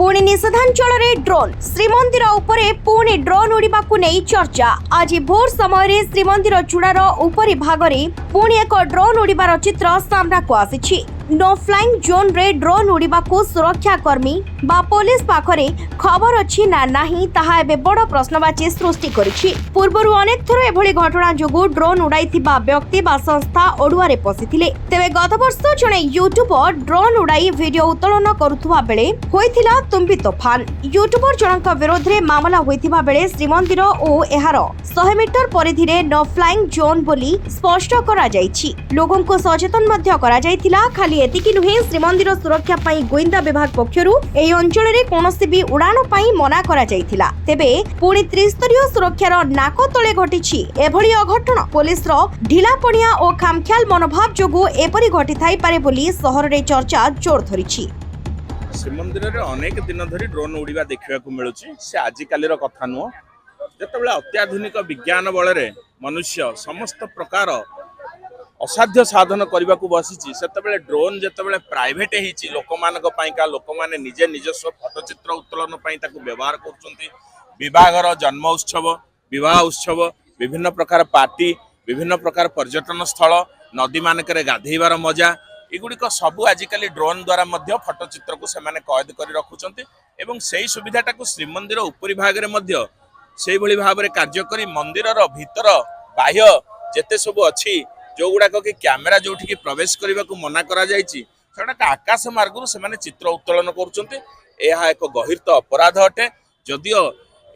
पुणी निषेधांचल ड्रोन श्रीमंदिर उपरे पुणी ड्रोन उड़ाक नहीं चर्चा। आज भोर समय श्रीमंदिर चूड़ार उपरी भागरे पुणी एक ड्रोन उड़ार चित्र सामना को आसी। नो फ्लाइंग जोन रे ड्रोन उड़ाक सुरक्षा कर्मी बा पुलिस पाखरे खबर अच्छी ना नहीं ताहा एबे बड़ प्रश्नवाची सृष्टि करिछि। पूर्वरु अनेक थर एभली घटना जोगु ड्रोन उड़ाइथिबा व्यक्ति बा संस्था ओडुआरे पसिथिले। तेबे गत वर्ष जणे यूट्यूबर ड्रोन उड़ाई वीडियो उत्तोलन करुथुवा बेले होइथिला तुम्बी तोफान। यूट्यूबर जनक विरोध रे मामला होइथिबा बेले श्रीमंदिर ओ एहार 100 मीटर परिधि रे नो फ्लाइंग जोन बोली स्पष्ट करा जाइछि। लोगों को सचेतन मध्य करा जाइथिला। खाली एतिकी नुहे श्रीमंदिर सुरक्षा पाई गोइंदा विभाग पक्षरु एई अंचल रे कोनोसी भी उड़ान पाई मना करा जाइथिला। तेबे पुणी त्रिस्तरीय सुरक्षार नाक तळे घटिछि एभली अघटन। पुलिस रो ढिला पणिया ओ खामख्याल मनोभाव जोगु एपरि घटि थाई पारे बोली शहर रे चर्चा जोर धरिछि। श्रीमंदिर रे अनेक दिन धरी ड्रोन उड़ीबा देखिबा को मिलुछि। से आजि कालीर कथा नुह। जेतेबेले अत्याधुनिक विज्ञान बଳରେ मनुष्य समस्त प्रकार असाध्य साधन करने को बसी से ड्रोन जितेबाला प्राइवेट होती लोक माने निजे निजस्व फटोचित्र उत्तोलन व्यवहार कर जन्म उत्सव विवाह उत्सव विभिन्न प्रकार पार्टी विभिन्न प्रकार पर्यटन स्थल नदी मानक गाधेबार मजा एगुड़िक सबू आजिकल ड्रोन द्वारा फटोचित्र को सेमाने कैद कर रखुंट एवं से सुविधाटा को श्रीमंदिर उपरी भाग में से भाव में कार्य कर मंदिर भीतर बाह्य जेते सबू अच्छी जो गुड़ाक कि कैमेरा जो प्रवेश करने को मना करा आकाश मार्ग से चित्र उत्तोलन कर एक गहिर्त अपराध अटे। जदियो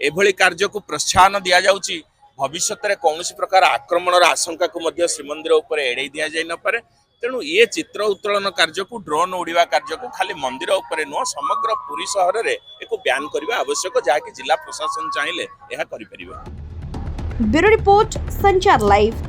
एभली कार्य को प्रोत्साहन दि जाउची भविष्य में कौन प्रकार आक्रमण आशंका को श्रीमंदिर उपर एड़े दि जाई न पारे। तेणु ये चित्र उत्तोलन कार्य को ड्रोन उड़ीवा कार्य को खाली मंदिर उपर नुह समग्र पुरी सहर में एक ब्यान करने आवश्यक जहाँकि जिला प्रशासन चाहिए यह करि परिबे। ब्यूरो रिपोर्ट संचार लाइव।